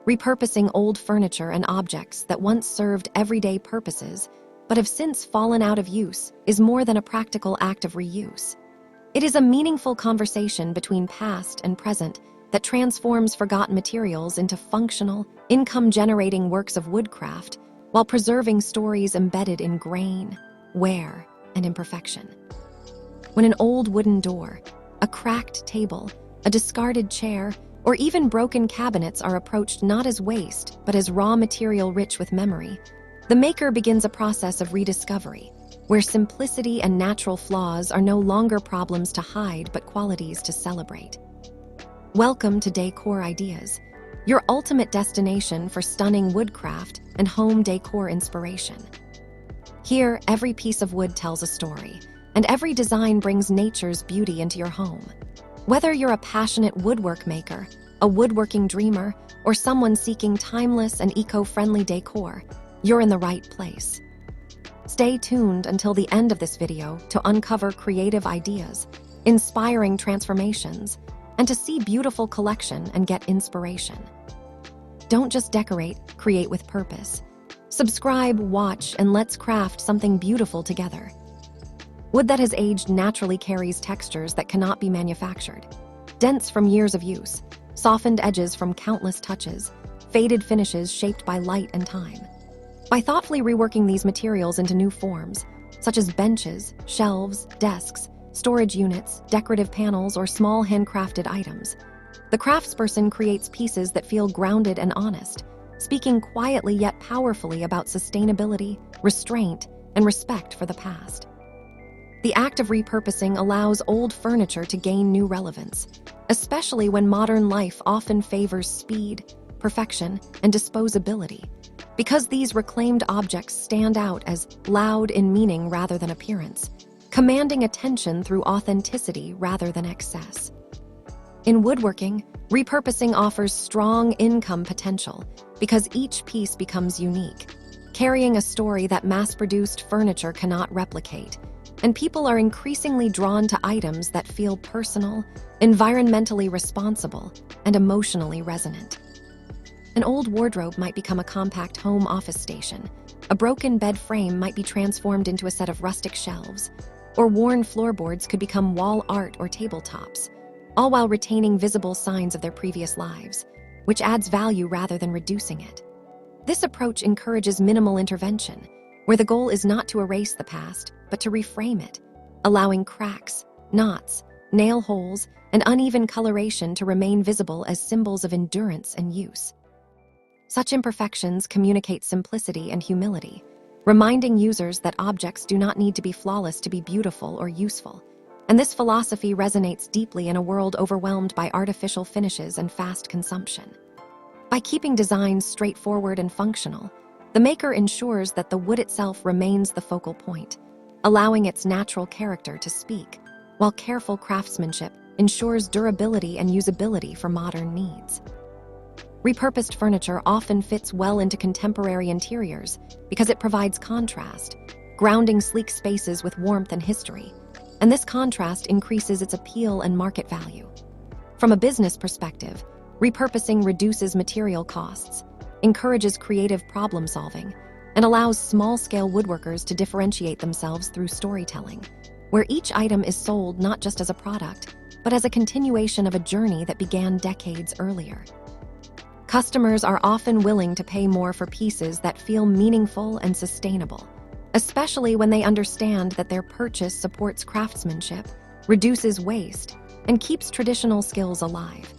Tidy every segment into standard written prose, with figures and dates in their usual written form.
repurposing old furniture and objects that once served everyday purposes but have since fallen out of use is more than a practical act of reuse. It is a meaningful conversation between past and present that transforms forgotten materials into functional, income-generating works of woodcraft while preserving stories embedded in grain, wear, and imperfection. When an old wooden door, a cracked table, a discarded chair, or even broken cabinets are approached not as waste, but as raw material rich with memory, the maker begins a process of rediscovery, where simplicity and natural flaws are no longer problems to hide but qualities to celebrate. Welcome to Decor Ideas, your ultimate destination for stunning woodcraft and home decor inspiration. Here, every piece of wood tells a story, and every design brings nature's beauty into your home. Whether you're a passionate woodwork maker, a woodworking dreamer, or someone seeking timeless and eco-friendly decor, you're in the right place. Stay tuned until the end of this video to uncover creative ideas, inspiring transformations, and to see beautiful collection and get inspiration. Don't just decorate, create with purpose. Subscribe, watch, and let's craft something beautiful together. Wood that has aged naturally carries textures that cannot be manufactured. Dense from years of use, softened edges from countless touches, faded finishes shaped by light and time. By thoughtfully reworking these materials into new forms, such as benches, shelves, desks, storage units, decorative panels, or small handcrafted items, the craftsperson creates pieces that feel grounded and honest, speaking quietly yet powerfully about sustainability, restraint, and respect for the past. The act of repurposing allows old furniture to gain new relevance, especially when modern life often favors speed, perfection, and disposability, because these reclaimed objects stand out as loud in meaning rather than appearance, commanding attention through authenticity rather than excess. In woodworking, repurposing offers strong income potential because each piece becomes unique, carrying a story that mass-produced furniture cannot replicate, and people are increasingly drawn to items that feel personal, environmentally responsible, and emotionally resonant. An old wardrobe might become a compact home office station, a broken bed frame might be transformed into a set of rustic shelves, or worn floorboards could become wall art or tabletops, all while retaining visible signs of their previous lives, which adds value rather than reducing it. This approach encourages minimal intervention, where the goal is not to erase the past, but to reframe it, allowing cracks, knots, nail holes, and uneven coloration to remain visible as symbols of endurance and use. Such imperfections communicate simplicity and humility, reminding users that objects do not need to be flawless to be beautiful or useful. And this philosophy resonates deeply in a world overwhelmed by artificial finishes and fast consumption. By keeping designs straightforward and functional, the maker ensures that the wood itself remains the focal point, allowing its natural character to speak, while careful craftsmanship ensures durability and usability for modern needs. Repurposed furniture often fits well into contemporary interiors because it provides contrast, grounding sleek spaces with warmth and history, and this contrast increases its appeal and market value. From a business perspective, repurposing reduces material costs, encourages creative problem-solving, and allows small-scale woodworkers to differentiate themselves through storytelling, where each item is sold not just as a product, but as a continuation of a journey that began decades earlier. Customers are often willing to pay more for pieces that feel meaningful and sustainable, especially when they understand that their purchase supports craftsmanship, reduces waste, and keeps traditional skills alive.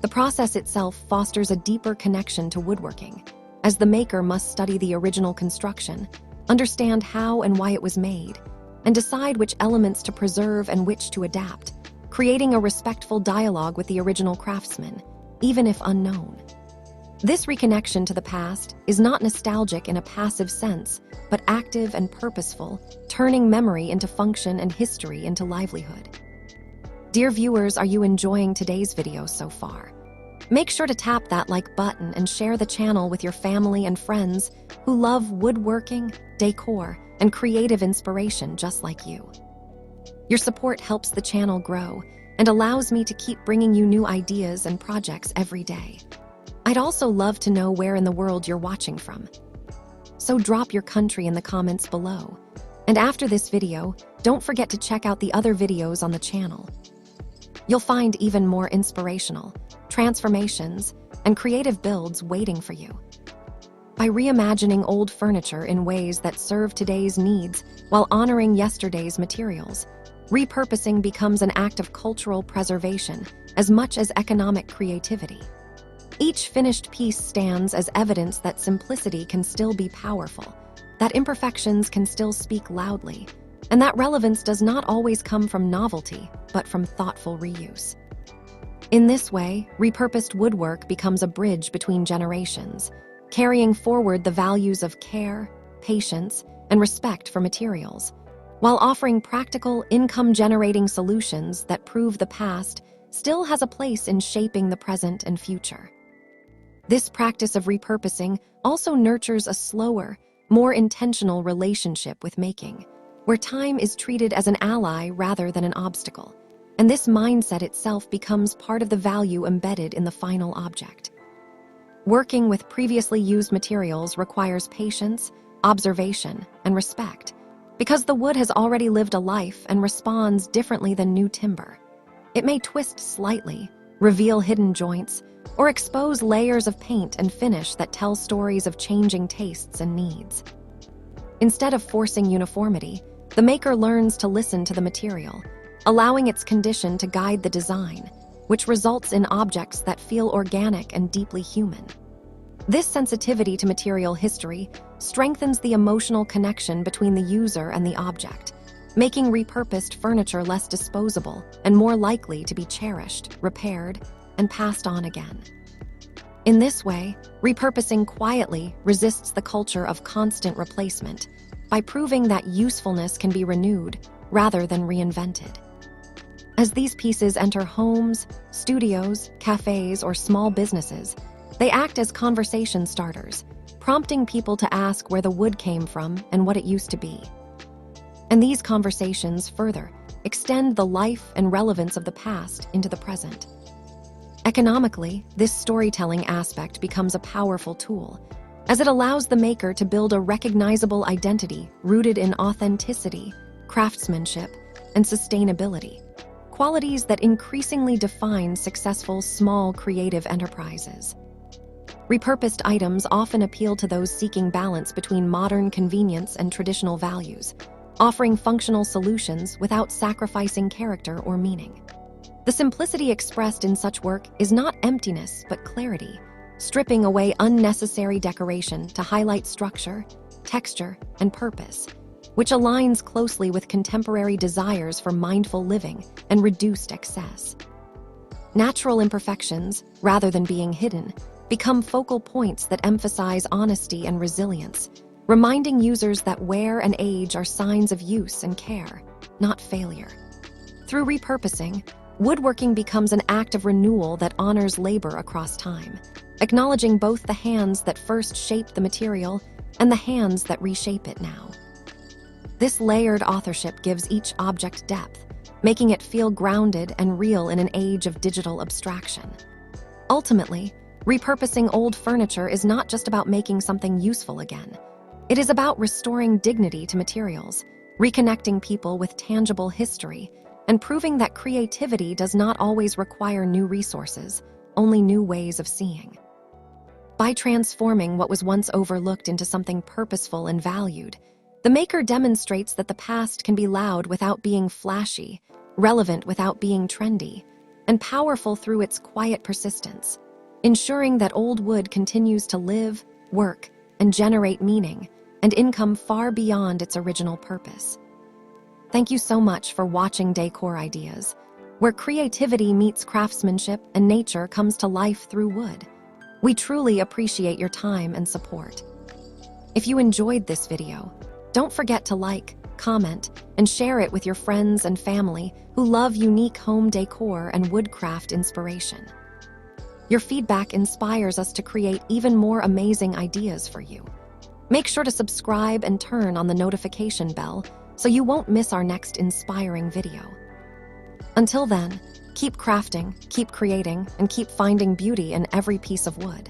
The process itself fosters a deeper connection to woodworking, as the maker must study the original construction, understand how and why it was made, and decide which elements to preserve and which to adapt, creating a respectful dialogue with the original craftsman, even if unknown. This reconnection to the past is not nostalgic in a passive sense, but active and purposeful, turning memory into function and history into livelihood. Dear viewers, are you enjoying today's video so far? Make sure to tap that like button and share the channel with your family and friends who love woodworking, decor, and creative inspiration just like you. Your support helps the channel grow and allows me to keep bringing you new ideas and projects every day. I'd also love to know where in the world you're watching from. So drop your country in the comments below. And after this video, don't forget to check out the other videos on the channel. You'll find even more inspirational transformations and creative builds waiting for you. By reimagining old furniture in ways that serve today's needs while honoring yesterday's materials, repurposing becomes an act of cultural preservation as much as economic creativity. Each finished piece stands as evidence that simplicity can still be powerful, that imperfections can still speak loudly, and that relevance does not always come from novelty, but from thoughtful reuse. In this way, repurposed woodwork becomes a bridge between generations, carrying forward the values of care, patience, and respect for materials, while offering practical, income-generating solutions that prove the past still has a place in shaping the present and future. This practice of repurposing also nurtures a slower, more intentional relationship with making, where time is treated as an ally rather than an obstacle, and this mindset itself becomes part of the value embedded in the final object. Working with previously used materials requires patience, observation, and respect, because the wood has already lived a life and responds differently than new timber. It may twist slightly, reveal hidden joints, or expose layers of paint and finish that tell stories of changing tastes and needs. Instead of forcing uniformity, the maker learns to listen to the material, allowing its condition to guide the design, which results in objects that feel organic and deeply human. This sensitivity to material history strengthens the emotional connection between the user and the object, making repurposed furniture less disposable and more likely to be cherished, repaired, and passed on again. In this way, repurposing quietly resists the culture of constant replacement by proving that usefulness can be renewed rather than reinvented. As these pieces enter homes, studios, cafes, or small businesses, they act as conversation starters, prompting people to ask where the wood came from and what it used to be. And these conversations further extend the life and relevance of the past into the present. Economically, this storytelling aspect becomes a powerful tool, as it allows the maker to build a recognizable identity rooted in authenticity, craftsmanship, and sustainability, qualities that increasingly define successful small creative enterprises. Repurposed items often appeal to those seeking balance between modern convenience and traditional values, offering functional solutions without sacrificing character or meaning. The simplicity expressed in such work is not emptiness but clarity, stripping away unnecessary decoration to highlight structure, texture, and purpose, which aligns closely with contemporary desires for mindful living and reduced excess. Natural imperfections, rather than being hidden, become focal points that emphasize honesty and resilience, reminding users that wear and age are signs of use and care, not failure. Through repurposing, woodworking becomes an act of renewal that honors labor across time, acknowledging both the hands that first shaped the material and the hands that reshape it now. This layered authorship gives each object depth, making it feel grounded and real in an age of digital abstraction. Ultimately, repurposing old furniture is not just about making something useful again. It is about restoring dignity to materials, reconnecting people with tangible history, and proving that creativity does not always require new resources, only new ways of seeing. By transforming what was once overlooked into something purposeful and valued, the maker demonstrates that the past can be loud without being flashy, relevant without being trendy, and powerful through its quiet persistence, ensuring that old wood continues to live, work, and generate meaning and income far beyond its original purpose. Thank you so much for watching Decor Ideas, where creativity meets craftsmanship and nature comes to life through wood. We truly appreciate your time and support. If you enjoyed this video, don't forget to like, comment, and share it with your friends and family who love unique home decor and woodcraft inspiration. Your feedback inspires us to create even more amazing ideas for you. Make sure to subscribe and turn on the notification bell so you won't miss our next inspiring video. Until then, Keep crafting, keep creating, and keep finding beauty in every piece of wood.